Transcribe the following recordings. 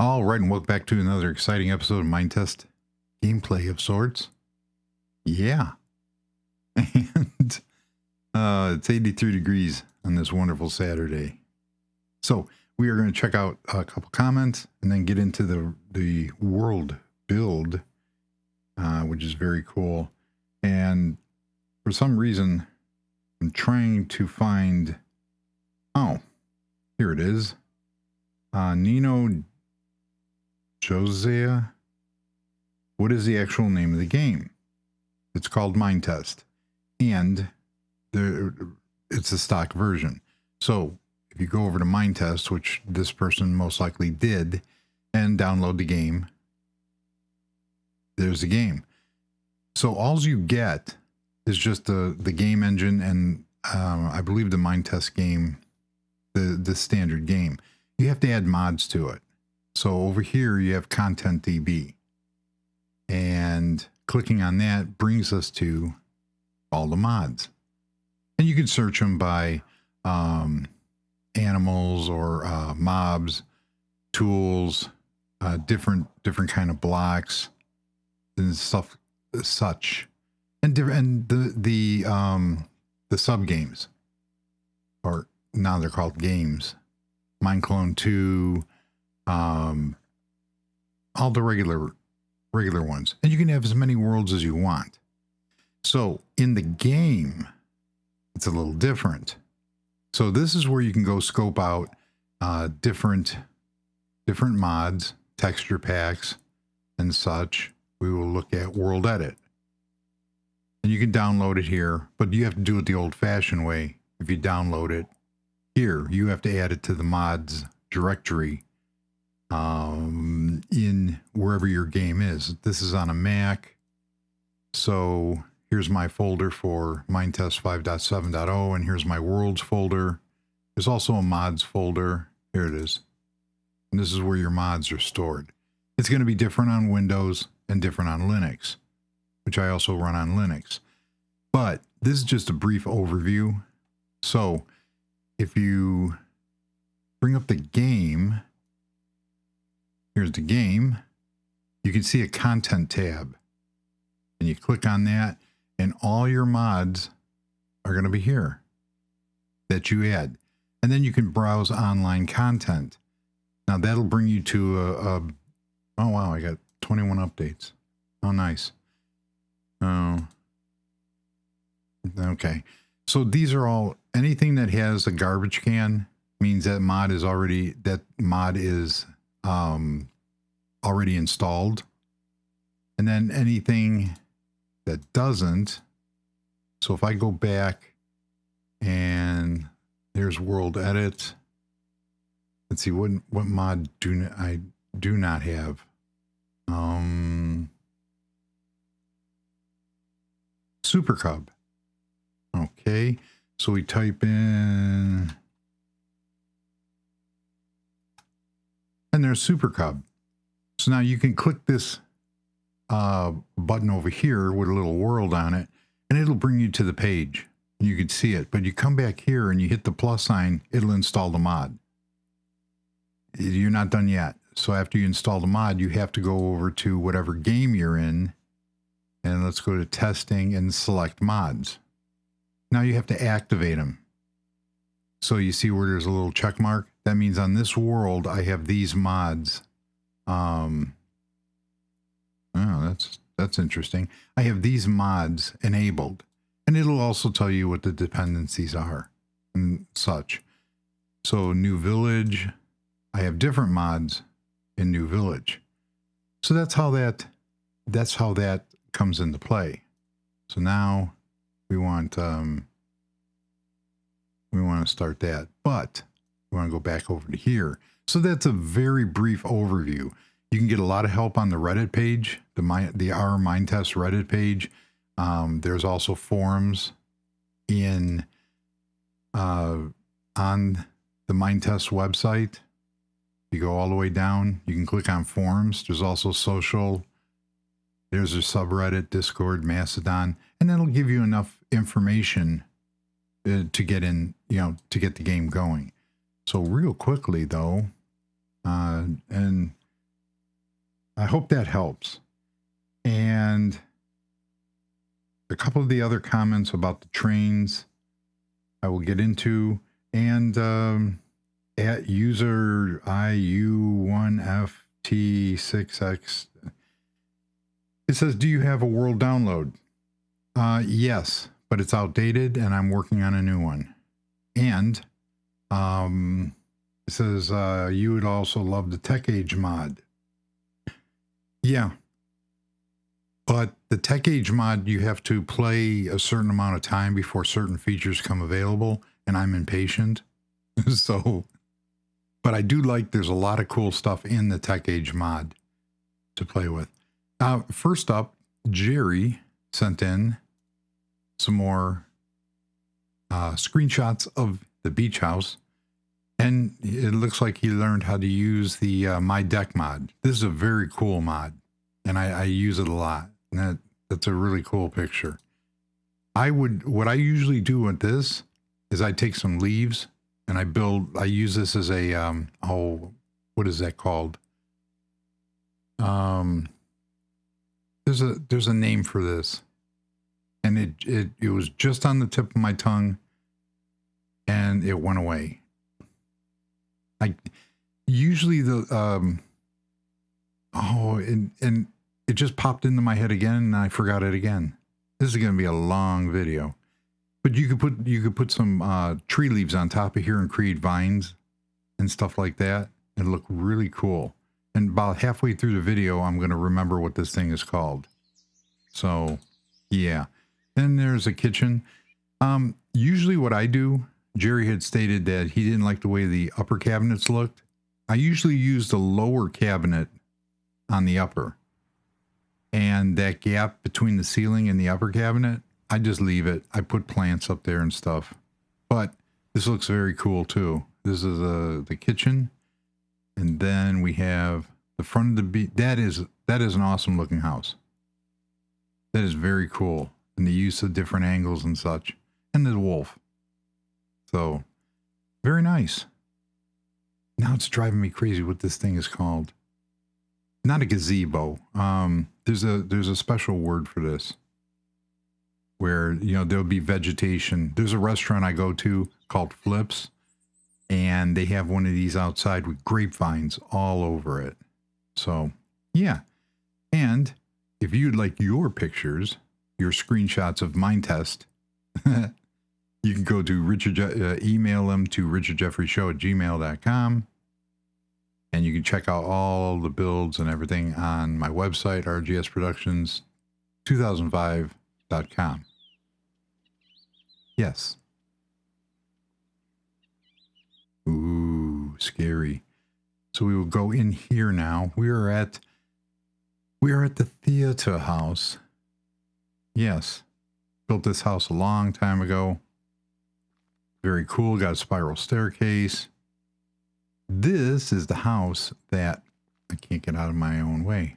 All right, and welcome back to another exciting episode of Minetest gameplay of sorts. Yeah. And it's 83 degrees on this wonderful Saturday. So we are going to check out a couple comments and then get into the world build, which is very cool. And for some reason, I'm trying to find... Oh, here it is. Nino Josiah. What is the actual name of the game? It's called Minetest, and it's a stock version. So if you go over to Minetest, which this person most likely did, and download the game, there's the game. So all you get is just the game engine and I believe the Minetest game, the standard game. You have to add mods to it. So over here you have Content DB, and clicking on that brings us to all the mods, and you can search them by animals or mobs, tools, different kind of blocks and stuff such, and the sub games, or now they're called games. Mineclone 2, all the regular ones, and you can have as many worlds as you want. So in the game, it's a little different. So this is where you can go scope out different mods, texture packs, and such. We will look at World Edit, and you can download it here, but you have to do it the old-fashioned way. If you download it here, you have to add it to the mods directory in wherever your game is. This is on a Mac, so here's my folder for Minetest 5.7.0, and here's my worlds folder. There's also a mods folder. Here it is, and this is where your mods are stored. It's going to be different on Windows and different on Linux, which I also run on Linux, but this is just a brief overview. So if you bring up the game, here's the game, you can see a content tab, and you click on that, and all your mods are going to be here that you add. And then you can browse online content. Now that'll bring you to oh wow, I got 21 updates. Oh, nice. Oh, okay. So these are all, anything that has a garbage can means that mod is already already installed. And then anything that doesn't, so if I go back and there's World Edit, let's see, what mod I do not have? Super Cub. Okay, so we type in, and there's Super Cub. So now you can click this button over here with a little world on it, and it'll bring you to the page. You can see it, but you come back here and you hit the plus sign, it'll install the mod. You're not done yet. So after you install the mod, you have to go over to whatever game you're in, and let's go to testing and select mods. Now you have to activate them. So you see where there's a little check mark? That means on this world, I have these mods. Oh, that's interesting. I have these mods enabled, and it'll also tell you what the dependencies are and such. So New Village, I have different mods in New Village. So that's how that comes into play. So now we want to start that, but we want to go back over to here. So that's a very brief overview. You can get a lot of help on the Reddit page, the Our Minetest Reddit page. There's also forums on the Minetest website. You go all the way down, you can click on forums. There's also social. There's a subreddit, Discord, Mastodon, and that'll give you enough information to get in, to get the game going. So real quickly though, and I hope that helps. And a couple of the other comments about the trains I will get into, and at user IU1FT6X, it says, do you have a world download? Yes, but it's outdated and I'm working on a new one. And it says you would also love the Tech Age mod. Yeah. But the Tech Age mod, you have to play a certain amount of time before certain features come available, and I'm impatient. So, but I do like, there's a lot of cool stuff in the Tech Age mod to play with. First up, Jerry sent in some more screenshots of the beach house, and it looks like he learned how to use the My Deck mod. This is a very cool mod, and I use it a lot. And that's a really cool picture. What I usually do with this is I take some leaves and I use this as a, what is that called? There's a name for this, and it was just on the tip of my tongue and it went away. Usually and it just popped into my head again and I forgot it again. This is going to be a long video, but you could put some tree leaves on top of here and create vines and stuff like that and look really cool. And about halfway through the video, I'm going to remember what this thing is called. So yeah. Then there's a kitchen. Usually what I do, Jerry had stated that he didn't like the way the upper cabinets looked. I usually use the lower cabinet on the upper. And that gap between the ceiling and the upper cabinet, I just leave it. I put plants up there and stuff. But this looks very cool too. This is the kitchen. And then we have the front of the beach. That is an awesome looking house. That is very cool. And the use of different angles and such. And the wolf. So, very nice. Now it's driving me crazy what this thing is called. Not a gazebo. There's a special word for this. Where, there'll be vegetation. There's a restaurant I go to called Flips. And they have one of these outside with grapevines all over it. So, yeah. And if you'd like your pictures, your screenshots of Minetest, you can go to email them to richardjeffreyshow@gmail.com. And you can check out all the builds and everything on my website, rgsproductions2005.com. Yes. Ooh, scary. So we will go in here now. We are at the theater house. Yes. Built this house a long time ago. Very cool. Got a spiral staircase. This is the house that I can't get out of my own way.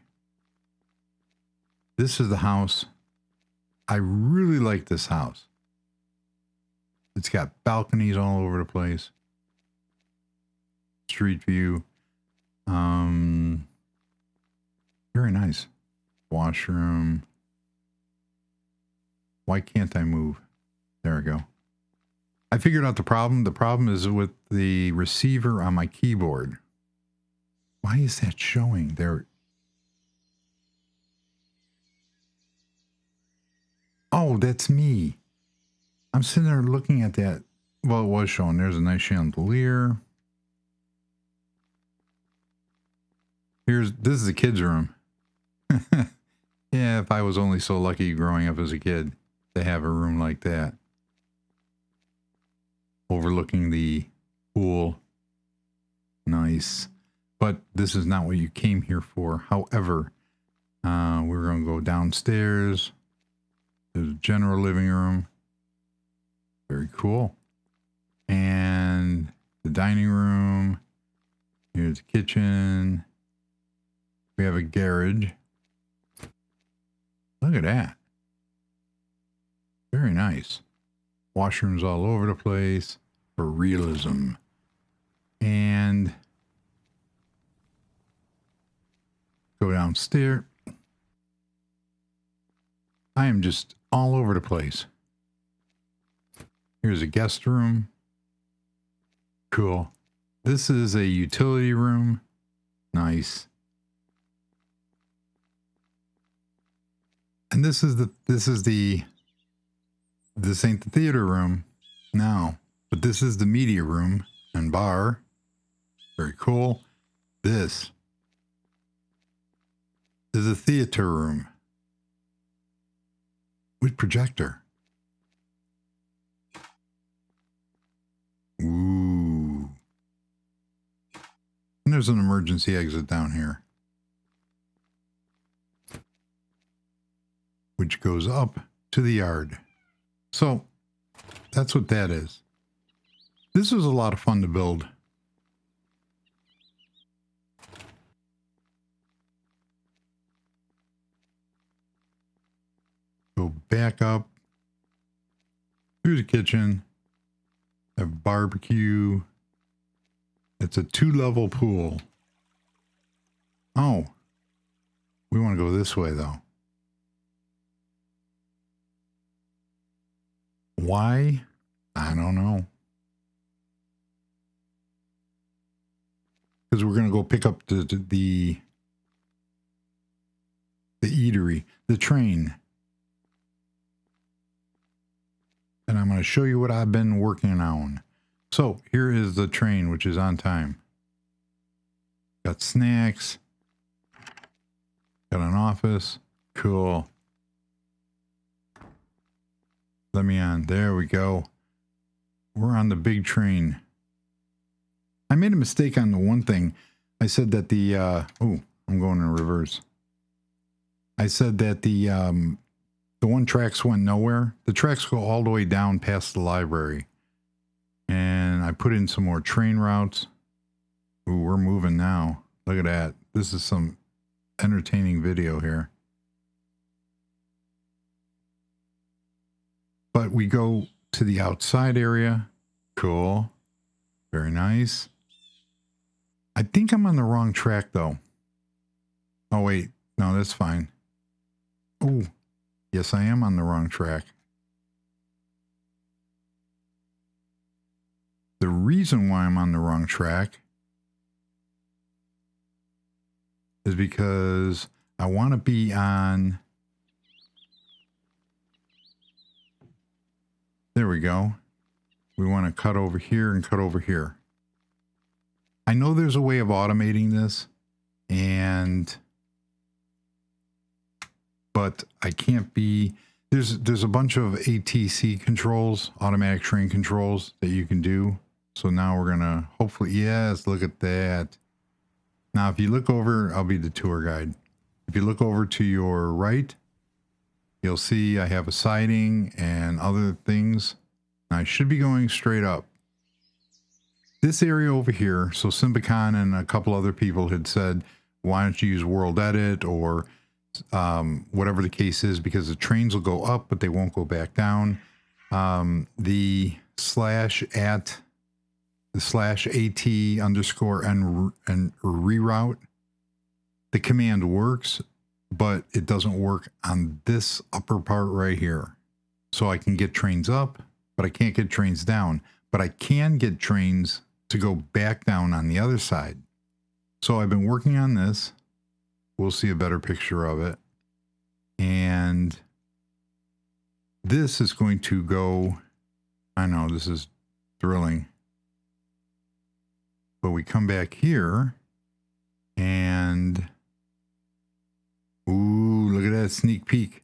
This is the house. I really like this house. It's got balconies all over the place. Street view. Very nice. Washroom. Why can't I move? There we go. I figured out the problem. The problem is with the receiver on my keyboard. Why is that showing there? Oh, that's me. I'm sitting there looking at that. Well, it was showing. There's a nice chandelier. This is the kids' room. Yeah, if I was only so lucky growing up as a kid to have a room like that. Overlooking the pool. Nice. But this is not what you came here for. However, we're going to go downstairs. There's a general living room. Very cool. And the dining room. Here's the kitchen. We have a garage. Look at that. Very nice. Washrooms all over the place for realism. And Go downstairs. I am just all over the place. Here's a guest room. Cool. This is a utility room. Nice. And this ain't the theater room now, but this is the media room and bar. Very cool. This is a theater room with projector. Ooh. And there's an emergency exit down here, which goes up to the yard. So that's what that is. This was a lot of fun to build. Go back up through the kitchen. Have barbecue. It's a 2-level pool. Oh, we want to go this way though. Why? I don't know. Because we're going to go pick up the eatery, the train. And I'm going to show you what I've been working on. So here is the train, which is on time. Got snacks. Got an office. Cool. Let me on. There we go. We're on the big train. I made a mistake on the one thing. I said that the, oh, I'm going in reverse. I said that the one tracks went nowhere. The tracks go all the way down past the library. And I put in some more train routes. Ooh, we're moving now. Look at that. This is some entertaining video here. But we go to the outside area. Cool. Very nice. I think I'm on the wrong track though. Oh wait, no, that's fine. Oh, yes, I am on the wrong track. The reason why I'm on the wrong track is because I want to be on. There we go. We want to cut over here and cut over here. I know there's a way of automating this, but I can't be. There's a bunch of ATC controls, automatic train controls that you can do. So now we're gonna hopefully, yes, look at that. Now, if you look over, I'll be the tour guide. If you look over to your right, you'll see I have a siding and other things. And I should be going straight up. This area over here, so Symbicon and a couple other people had said, why don't you use World Edit or whatever the case is, because the trains will go up, but they won't go back down. The /@, the /AT underscore and reroute, the command works, but it doesn't work on this upper part right here. So I can get trains up, but I can't get trains down, but I can get trains to go back down on the other side. So I've been working on this. We'll see a better picture of it. And this is going to go, I know this is thrilling, but we come back here and, ooh, look at that sneak peek.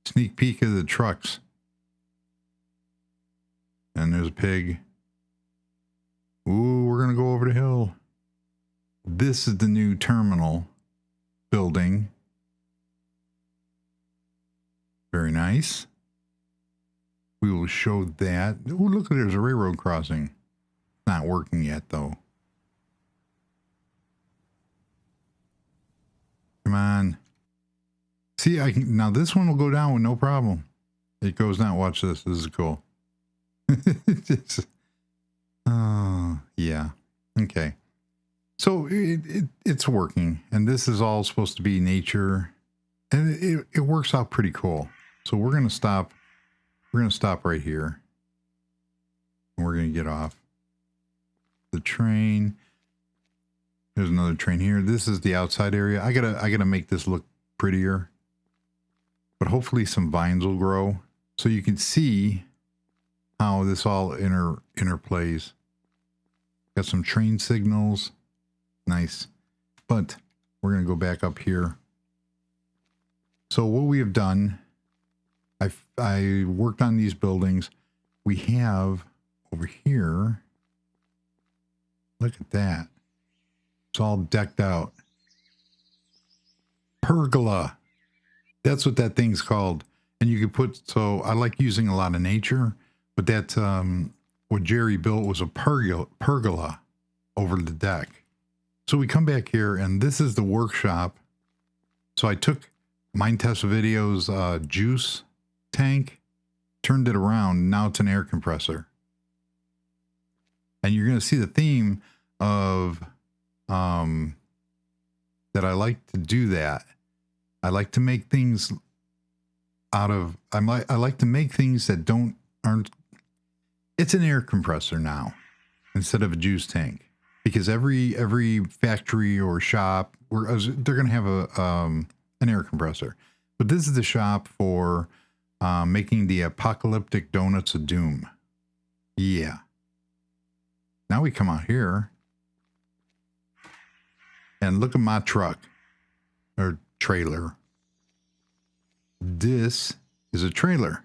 Sneak peek of the trucks. And there's a pig. Ooh, we're going to go over the hill. This is the new terminal building. Very nice. We will show that. Ooh, look, there's a railroad crossing. Not working yet, though. Come on. See, I can, now this one will go down with no problem. It goes down. Watch this. This is cool. Oh, yeah. Okay. So it's working, and this is all supposed to be nature, and it works out pretty cool. So we're going to stop. We're going to stop right here. And we're going to get off the train. There's another train here. This is the outside area. I gotta make this look prettier, but hopefully some vines will grow so you can see how this all interplays. Got some train signals. Nice. But we're going to go back up here. So what we have done, I worked on these buildings. We have over here, look at that. It's all decked out. Pergola. That's what that thing's called. And you could put, so I like using a lot of nature, but that's what Jerry built was a pergola over the deck. So we come back here, and this is the workshop. So I took Minetest Video's juice tank, turned it around. Now it's an air compressor. And you're going to see the theme of that I like to do that. I like to make things out of, I like to make things that aren't, it's an air compressor now instead of a juice tank. Because every factory or shop, they're going to have an air compressor. But this is the shop for making the apocalyptic donuts of doom. Yeah. Now we come out here. And look at my truck. Or trailer. This is a trailer.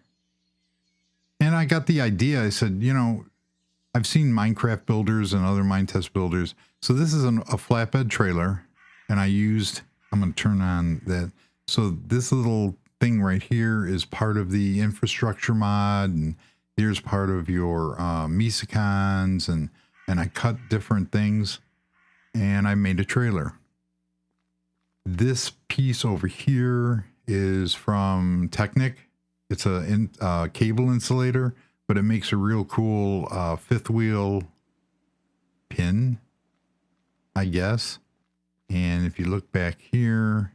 And I got the idea. I said, you know, I've seen Minecraft builders and other Minetest builders. So this is a flatbed trailer, and I'm going to turn on that. So this little thing right here is part of the infrastructure mod, and here's part of your mesicons, and I cut different things, and I made a trailer. This piece over here is from Technic. It's a cable insulator, but it makes a real cool fifth wheel pin, I guess. And if you look back here,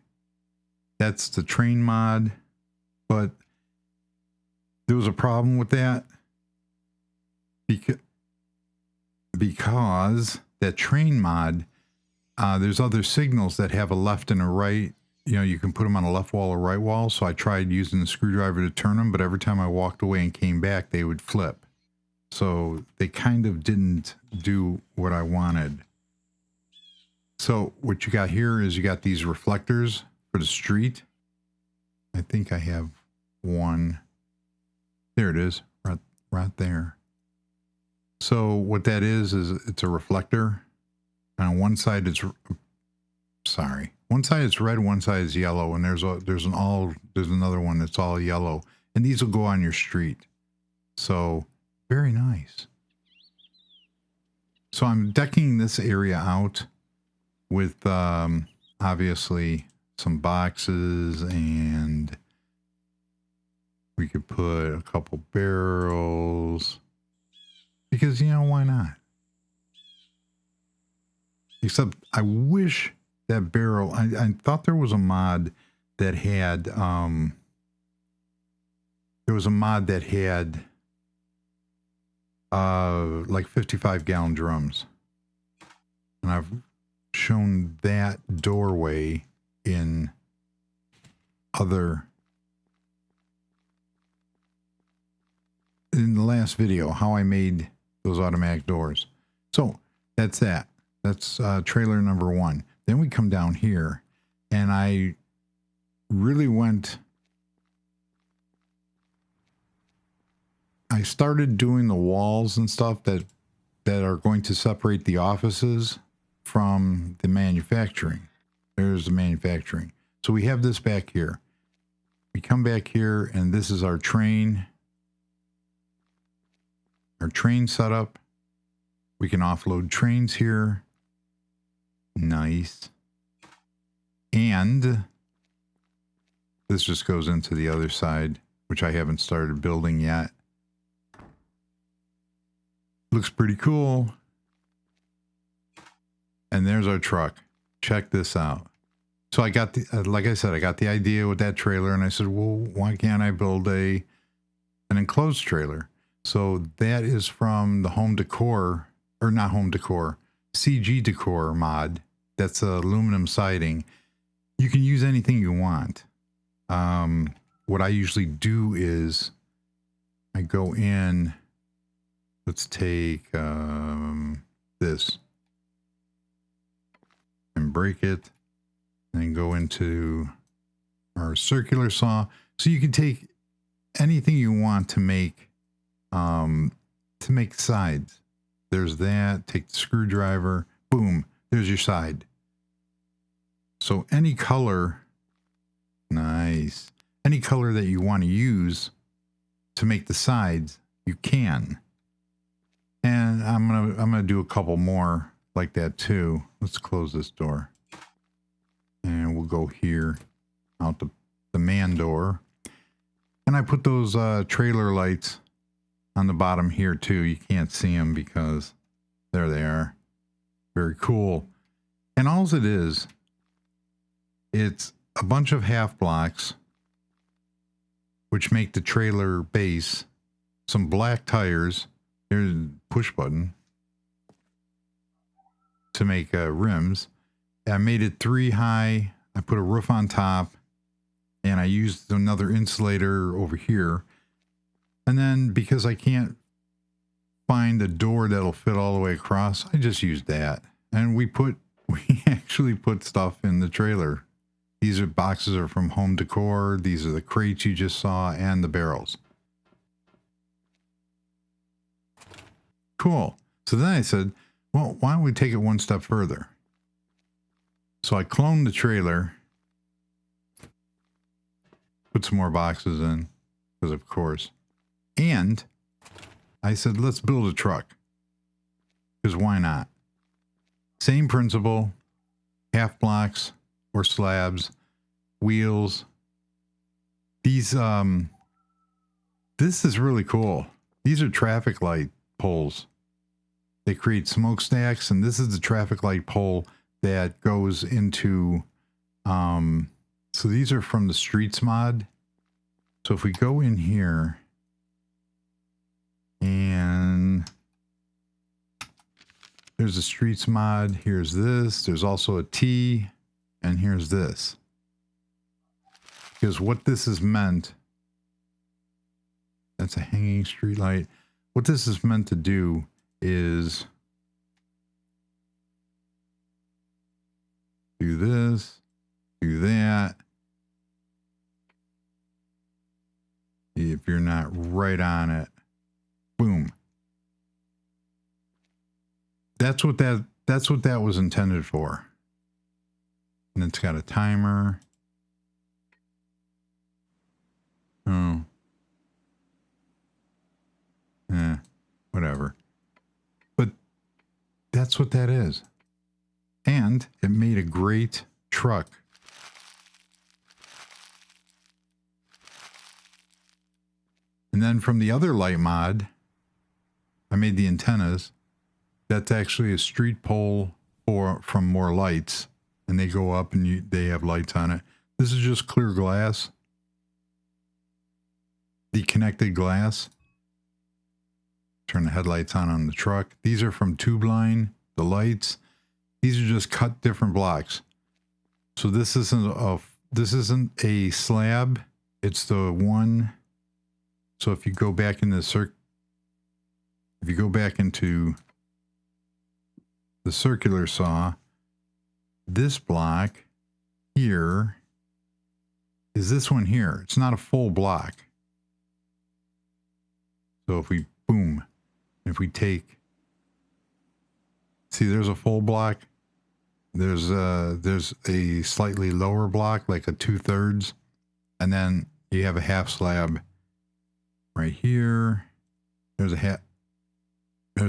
that's the train mod. But there was a problem with that because that train mod, there's other signals that have a left and a right. You know, you can put them on a left wall or right wall. So I tried using the screwdriver to turn them, but every time I walked away and came back, they would flip. So they kind of didn't do what I wanted. So what you got here is you got these reflectors for the street. I think I have one. There it is, right there. So what that is it's a reflector. And on one side one side is red, one side is yellow, and there's another one that's all yellow, and these will go on your street. So very nice. So I'm decking this area out with obviously some boxes, and we could put a couple barrels because, you know, why not? Except I wish that barrel, I thought there was a mod that had, like 55-gallon drums. And I've shown that doorway in the last video, how I made those automatic doors. So that's that. That's trailer number one. Then we come down here, and I really I started doing the walls and stuff that are going to separate the offices from the manufacturing. There's the manufacturing. So we have this back here. We come back here, and this is our train setup. We can offload trains here. Nice. And this just goes into the other side, which I haven't started building yet. Looks pretty cool. And there's our truck. Check this out. So I got the, like I said, I got the idea with that trailer, and I said, well, why can't I build an enclosed trailer? So that is from the home decor, or not home decor, CG decor mod. That's aluminum siding. You can use anything you want. What I usually do is I go in, let's take this and break it, and go into our circular saw. So you can take anything you want to make sides. There's that. Take the screwdriver. Boom. There's your side. So any color, nice. Any color that you want to use to make the sides, you can. And I'm gonna do a couple more like that too. Let's close this door. And we'll go here out the man door. And I put those trailer lights on the bottom here too. You can't see them because there they are. Very cool. And all it is, it's a bunch of half blocks which make the trailer base, some black tires, here's a push button to make rims. I made it 3 high. I put a roof on top, and I used another insulator over here. And then because I can't find a door that'll fit all the way across, I just used that. And we actually put stuff in the trailer. These boxes are from home decor. These are the crates you just saw and the barrels. Cool. So then I said, well, why don't we take it one step further? So I cloned the trailer, put some more boxes in, because of course. And I said, let's build a truck. Because why not? Same principle, half blocks or slabs, wheels. These, this is really cool. These are traffic light poles. They create smokestacks, and this is the traffic light pole that goes into, so these are from the Streets mod. So if we go in here and there's a Streets mod, here's this, there's also a T, and here's this. Because what this is meant, that's a hanging street light. What this is meant to do is do this, do that. If you're not right on it, boom. That's what that was intended for. And it's got a timer. Oh. Whatever. But that's what that is. And it made a great truck. And then from the other light mod, I made the antennas. That's actually a street pole from more lights. And they go up and they have lights on it. This is just clear glass. The connected glass. Turn the headlights on the truck. These are from Tube Line, the lights. These are just cut different blocks. So this isn't a slab. It's the one. So if you go back in the if you go back into the circular saw, this block here is this one here. It's not a full block. So if we boom, if we take, see, there's a full block. There's a slightly lower block, like a 2/3, and then you have a half slab right here. There's a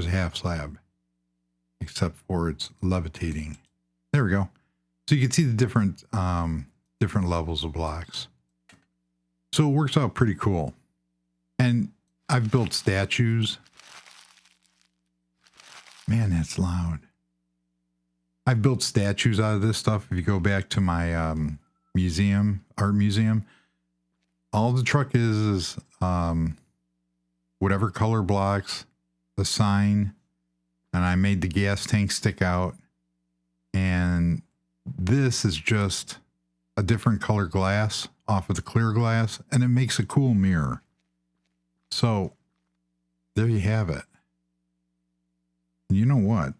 half slab, except for it's levitating. There we go. So you can see the different levels of blocks. So it works out pretty cool. And I've built statues. Man, that's loud. I've built statues out of this stuff. If you go back to my art museum, all the truck is whatever color blocks, the sign, and I made the gas tank stick out. And this is just a different color glass off of the clear glass, and it makes a cool mirror. So there you have it. You know what?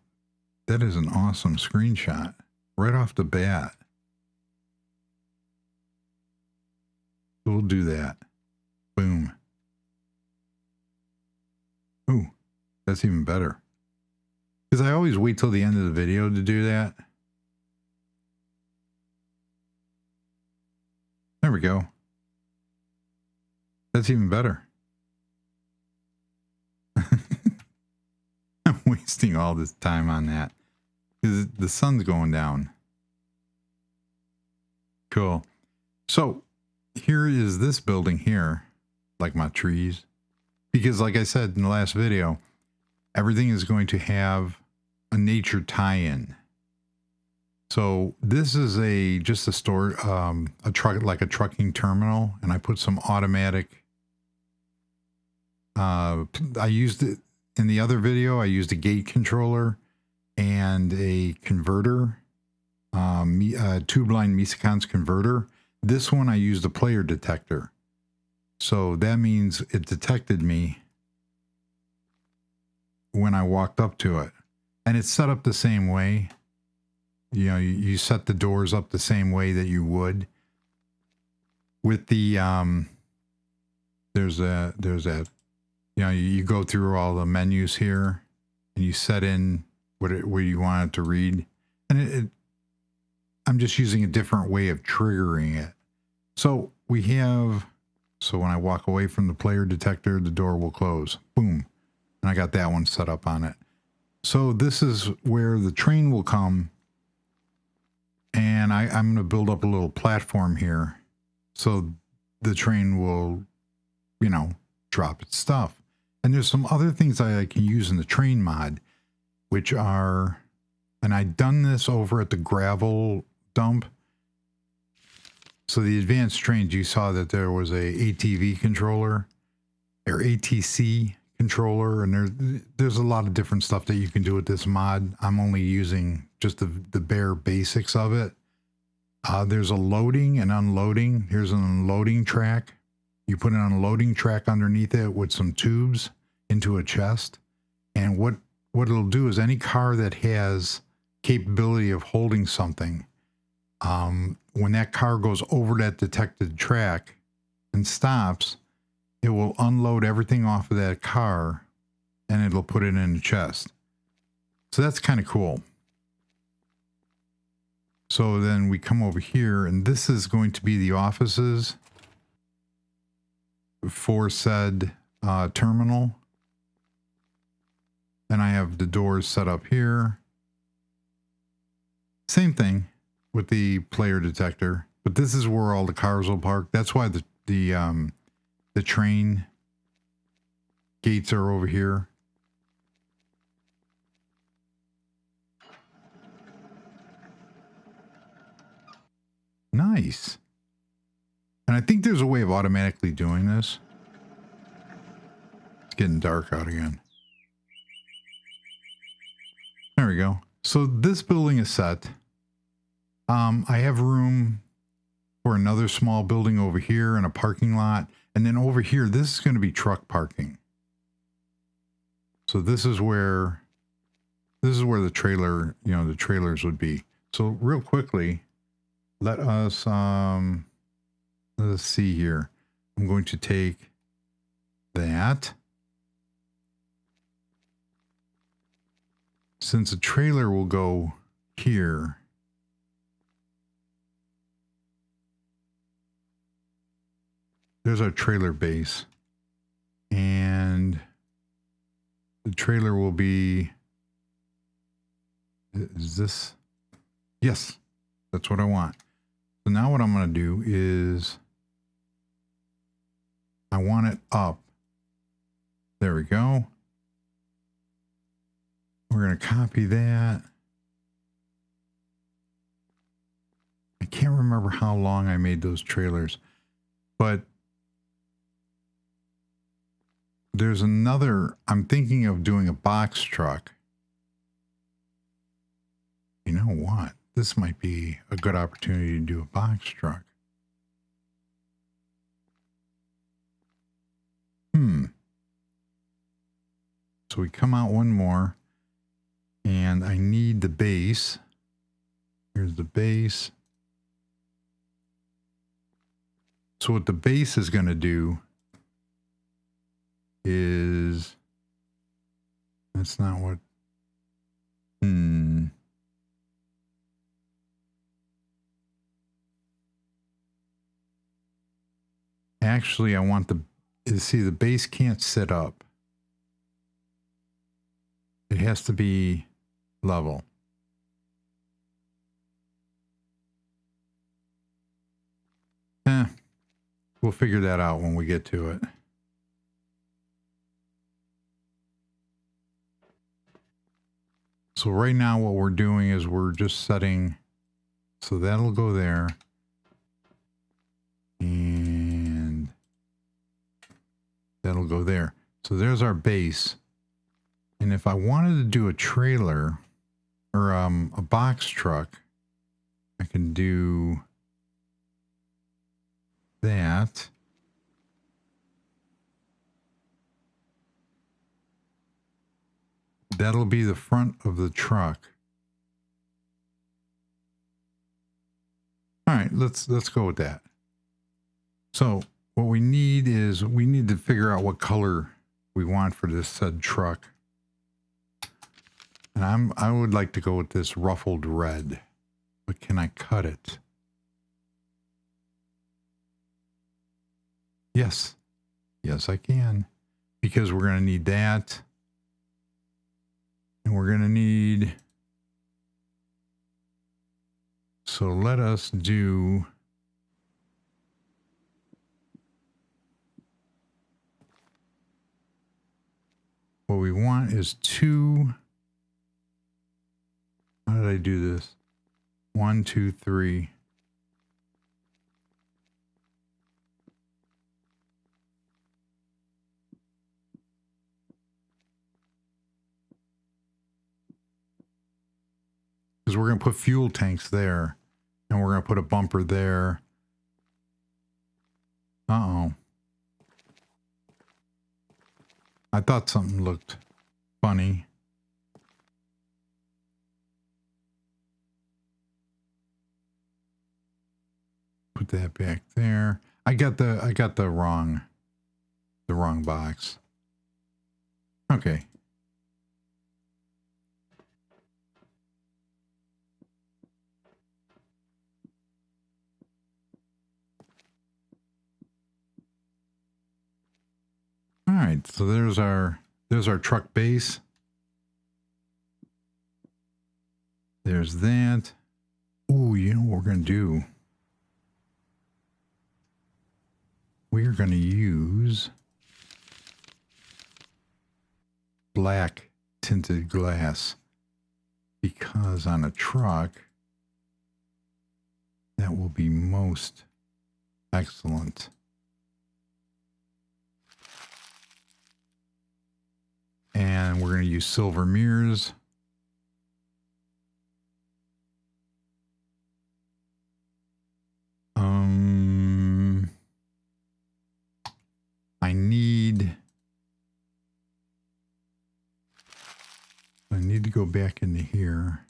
That is an awesome screenshot right off the bat. We'll do that. Boom. Ooh, that's even better. Because I always wait till the end of the video to do that. There we go. That's even better. I'm wasting all this time on that because the sun's going down. Cool. So here is this building here, like my trees, because like I said in the last video, everything is going to have a nature tie-in. So this is just a store, a truck, like a trucking terminal, and I put some automatic. I used it in the other video. I used a gate controller and a converter, two-blind Misicons converter. This one I used a player detector, so that means it detected me when I walked up to it, and it's set up the same way. You know, you set the doors up the same way that you would with the, there's a, you know, you go through all the menus here and you set in what you want it to read. And I'm just using a different way of triggering it. So we have, so when I walk away from the player detector, the door will close. Boom. And I got that one set up on it. So this is where the train will come. And I'm going to build up a little platform here so the train will, you know, drop its stuff. And there's some other things I can use in the train mod, which are, and I've done this over at the gravel dump. So the advanced trains, you saw that there was a ATV controller or ATC controller, and there's a lot of different stuff that you can do with this mod. I'm only using just the bare basics of it. There's a loading and unloading. Here's an unloading track. You put an unloading track underneath it with some tubes into a chest. And what it'll do is any car that has capability of holding something, when that car goes over that detected track and stops, it will unload everything off of that car and it'll put it in the chest. So that's kind of cool. So then we come over here, and this is going to be the offices for said terminal. And I have the doors set up here. Same thing with the player detector, but this is where all the cars will park. That's why the train gates are over here. Nice. And I think there's a way of automatically doing this. It's getting dark out again. There we go. So this building is set. I have room for another small building over here and a parking lot. And then over here, this is going to be truck parking. So this is where the trailer, you know, the trailers would be. So real quickly, let's see here. I'm going to take that. Since the trailer will go here, there's our trailer base, and the trailer will be, is this? Yes, that's what I want. So now what I'm going to do is I want it up. There we go. We're going to copy that. can't remember how long I made those trailers, but there's another, I'm thinking of doing a box truck. You know what? This might be a good opportunity to do a box truck. So we come out one more, and I need the base. Here's the base. So what the base is going to do is, that's not what, Actually, I want see, the base can't sit up. It has to be level. We'll figure that out when we get to it. So right now what we're doing is we're just setting, so that'll go there. And that'll go there. So there's our base. And if I wanted to do a trailer or a box truck, I can do that. That'll be the front of the truck. All right, let's go with that. So what we need is we need to figure out what color we want for this said truck. And I would like to go with this ruffled red, but can I cut it? Yes. Yes, I can, because we're going to need that. And we're going to need, so let us do, what we want is 2. How did I do this? 1, 2, 3. Because we're going to put fuel tanks there, and we're going to put a bumper there. Uh-oh. I thought something looked funny. Put that back there. I got the wrong box. Okay. All right, so there's our truck base. There's that. Ooh, you know what we're gonna do? We are gonna use black tinted glass, because on a truck that will be most excellent. And we're going to use silver mirrors. I need to go back into here.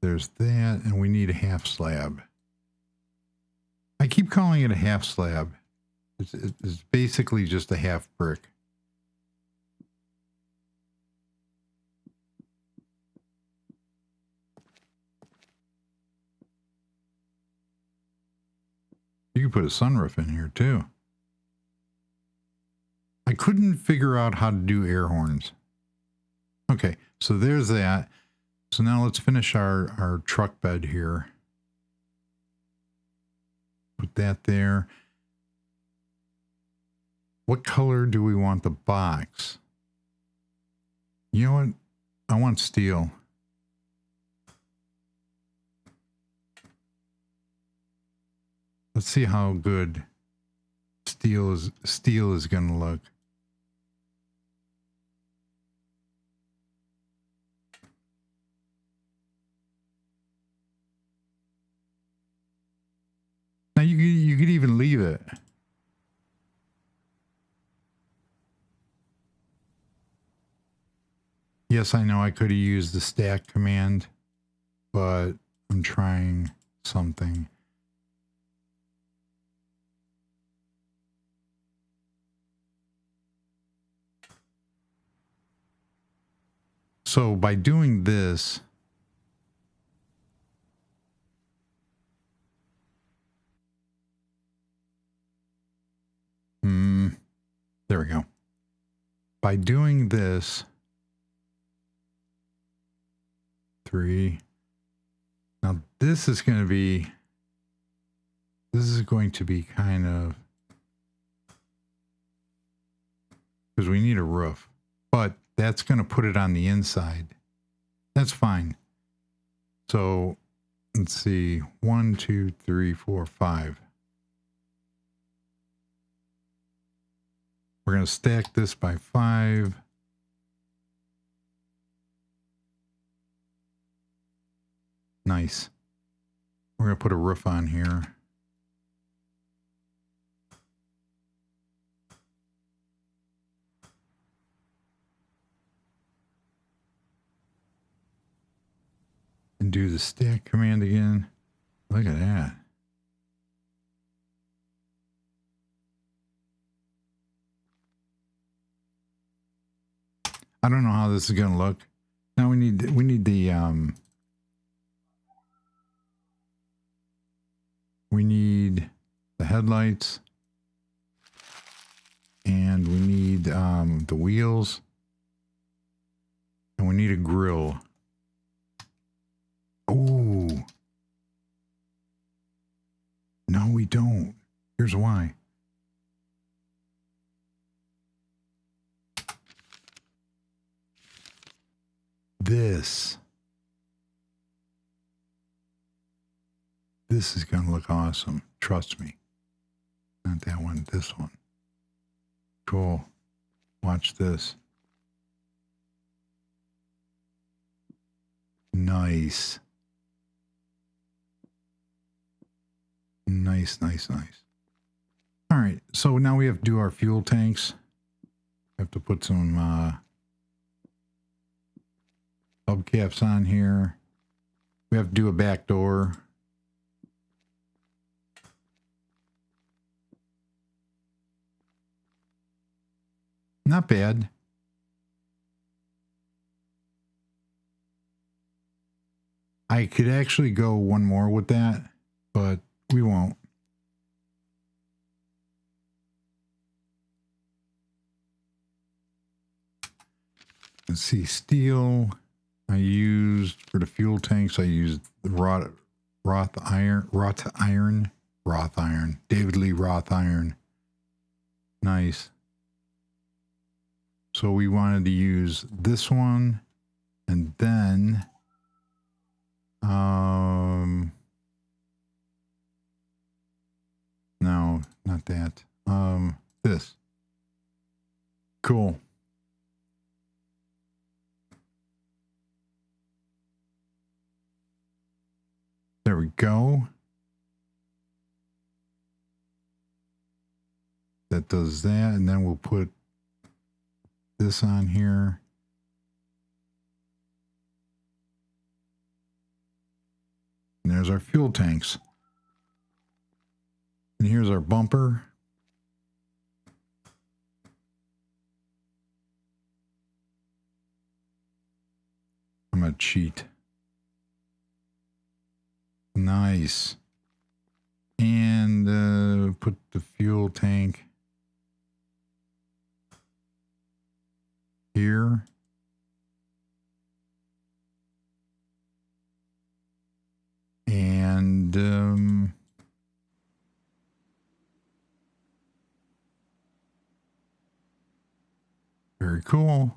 There's that, and we need a half slab. I keep calling it a half slab. It's basically just a half brick. You can put a sunroof in here too. I couldn't figure out how to do air horns. Okay, so there's that. So now let's finish our truck bed here. Put that there. What color do we want the box? You know what? I want steel. Let's see how good steel is going to look. Now you could even leave it. Yes, I know I could have used the stack command, but I'm trying something. So by doing this, there we go. By doing this, 3. Now this is going to be kind of, because we need a roof, but that's going to put it on the inside. That's fine. So let's see, 1, 2, 3, 4, 5. We're going to stack this by 5. Nice. We're going to put a roof on here. And do the stack command again. Look at that. I don't know how this is going to look. Now we need the we need the headlights, and we need the wheels, and we need a grill. Oh, no, we don't. Here's why. This is going to look awesome. Trust me. Not that one, this one. Cool. Watch this. Nice. Nice, nice, nice. All right, so now we have to do our fuel tanks. We have to put some hubcaps on here. We have to do a back door. Not bad. I could actually go one more with that, but we won't. Let's see, steel. I used for the fuel tanks. I used the Roth iron. David Lee Roth iron. Nice. So we wanted to use this one, and then no, not that. This. Cool. There we go. That does that, and then we'll put this on here. And there's our fuel tanks. And here's our bumper. I'm going to cheat. Nice. And put the fuel tank here. And very cool.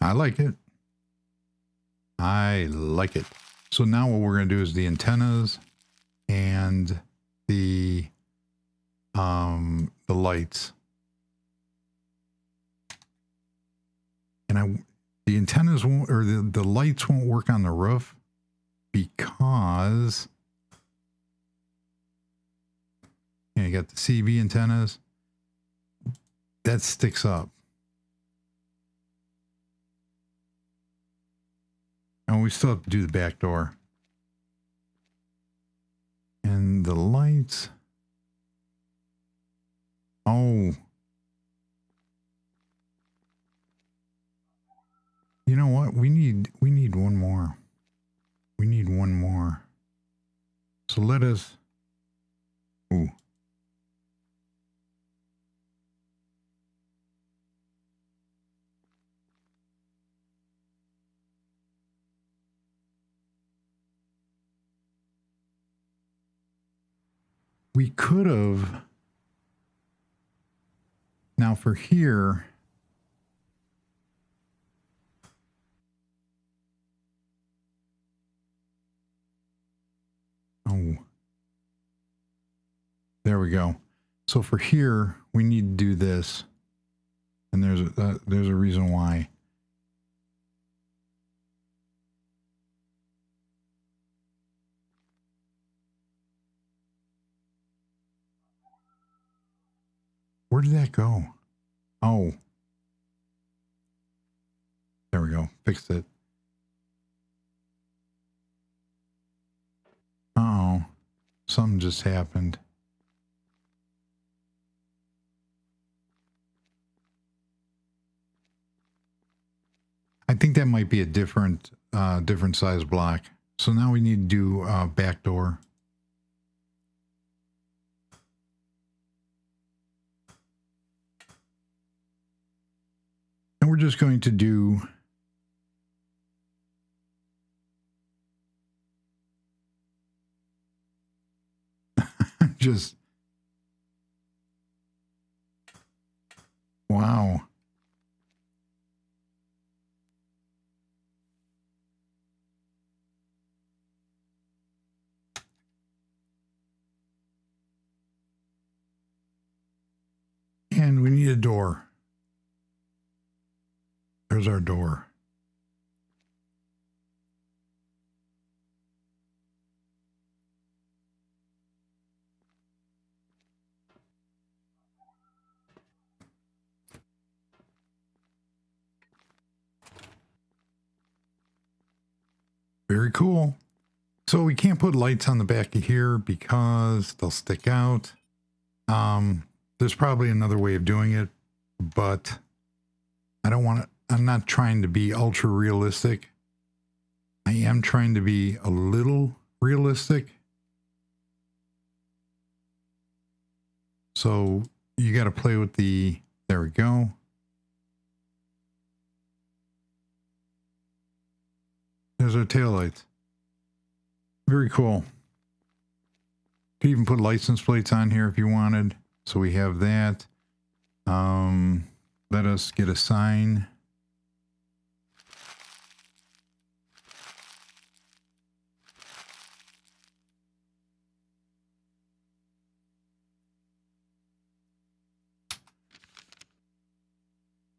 I like it. I like it. So now what we're going to do is the antennas and the lights. And the antennas won't, or the lights won't work on the roof because you got the CV antennas. That sticks up. And we still have to do the back door. And the lights. Oh. You know what? We need one more. We need one more. So let us. Ooh. We could have. Now for here. Oh. There we go. So for here, we need to do this. And there's a reason why. Where did that go? Oh. There we go. Fixed it. Uh-oh. Something just happened. I think that might be a different size block. So now we need to do back door. And we're just going to do just wow. And we need a door. There's our door. Very cool. So we can't put lights on the back of here because they'll stick out. There's probably another way of doing it, but I don't want to, I'm not trying to be ultra realistic. I am trying to be a little realistic. So you got to play with the, there we go. There's our taillights. Very cool. You could even put license plates on here if you wanted. So we have that. Let us get a sign.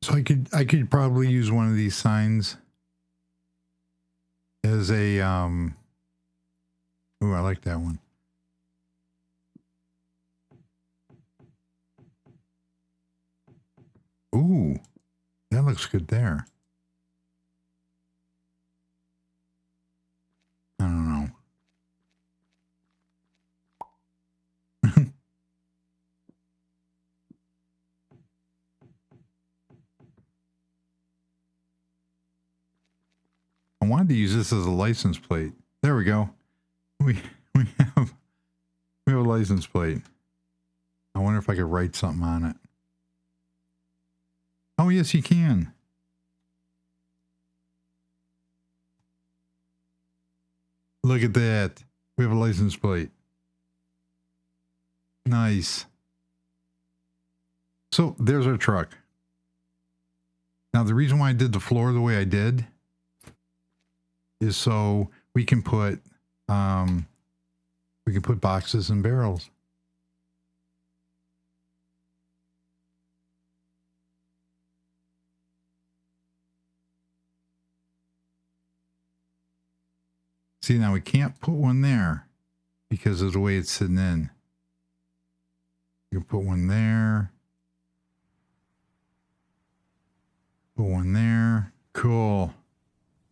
So I could probably use one of these signs as a ooh, I like that one. Ooh, that looks good there. I don't know. I wanted to use this as a license plate. There we go. We have a license plate. I wonder if I could write something on it. Oh, yes, you can. Look at that. We have a license plate. Nice. So there's our truck. Now, the reason why I did the floor the way I did is so we can put boxes and barrels. See, now we can't put one there because of the way it's sitting in. You can put one there. Put one there. Cool.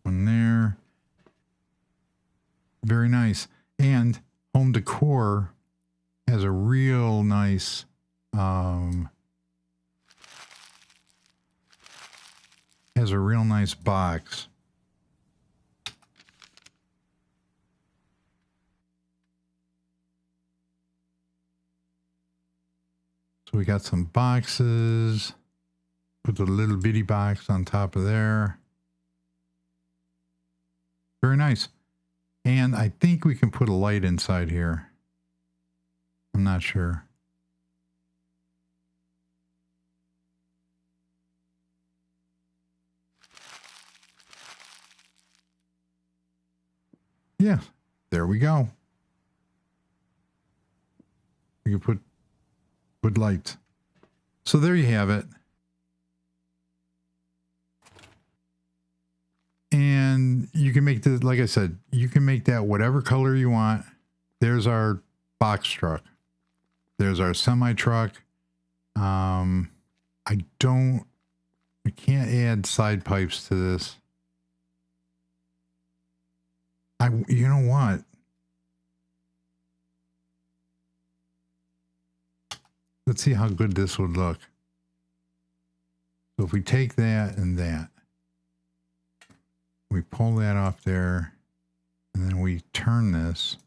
One there. Very nice. And home decor has a real nice box. So we got some boxes. Put the little bitty box on top of there. Very nice. And I think we can put a light inside here. I'm not sure. Yeah, there we go. We can put lights. So there you have it. And you can make this, like I said, you can make that whatever color you want. There's our box truck. There's our semi truck. I can't add side pipes to this. You know what? Let's see how good this would look. So if we take that and that, we pull that off there, and then we turn this.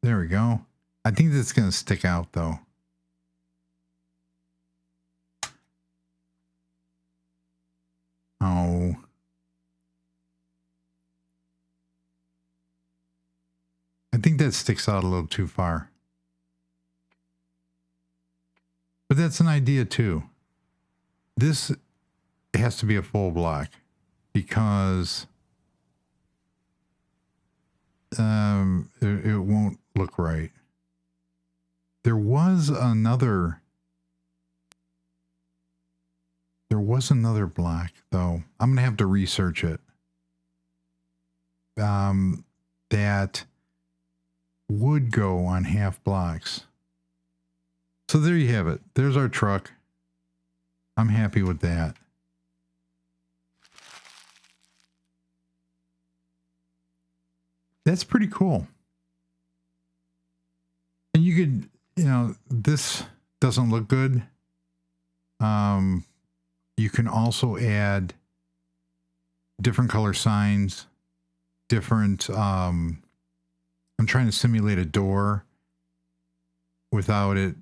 There we go. I think that's going to stick out though. Oh. I think that sticks out a little too far. But that's an idea too. This has to be a full block because it won't look right. There was another block though. I'm gonna have to research it. That would go on half blocks. So there you have it. There's our truck. I'm happy with that. That's pretty cool. And you could, you know, this doesn't look good. You can also add different color signs, different, I'm trying to simulate a door without it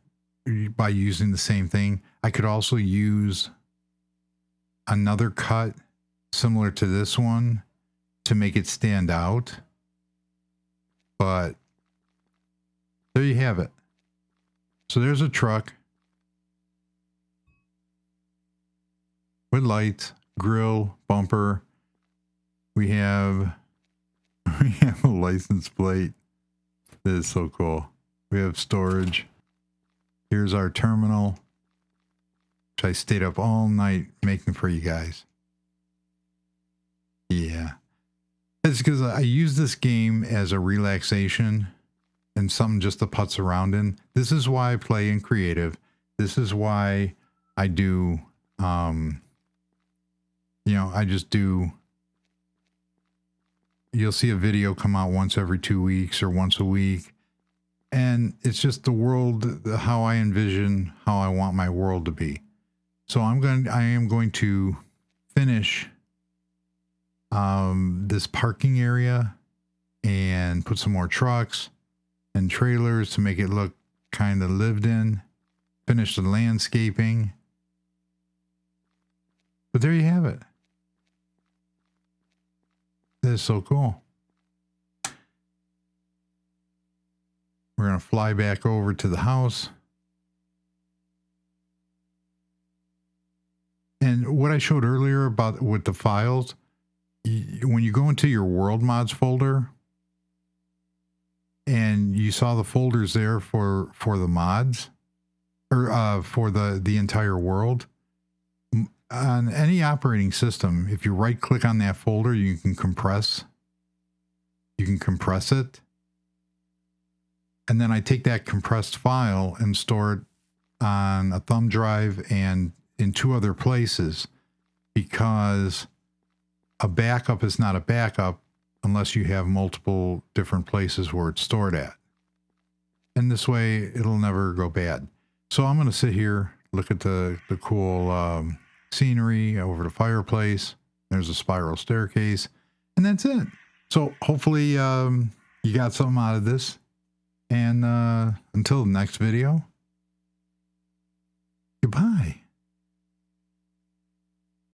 by using the same thing. I could also use another cut similar to this one to make it stand out. But there you have it. So there's a truck with lights, grill, bumper. We have a license plate. That is so cool. We have storage. Here's our terminal, which I stayed up all night making for you guys. Yeah. It's because I use this game as a relaxation and something just to putz around in. This is why I play in creative. This is why I do, you know, I just do, you'll see a video come out once every 2 weeks or once a week. And it's just the world, how I envision, how I want my world to be. So I am going to finish this parking area and put some more trucks and trailers to make it look kind of lived in. Finish the landscaping. But there you have it. That is so cool. We're going to fly back over to the house. And what I showed earlier about with the files, when you go into your world mods folder and you saw the folders there for the mods or for the entire world, on any operating system, if you right click on that folder, you can compress it. And then I take that compressed file and store it on a thumb drive and in 2 other places, because a backup is not a backup unless you have multiple different places where it's stored at. And this way it'll never go bad. So I'm going to sit here, look at the cool scenery over the fireplace. There's a spiral staircase, and that's it. So hopefully you got something out of this. And until the next video, goodbye.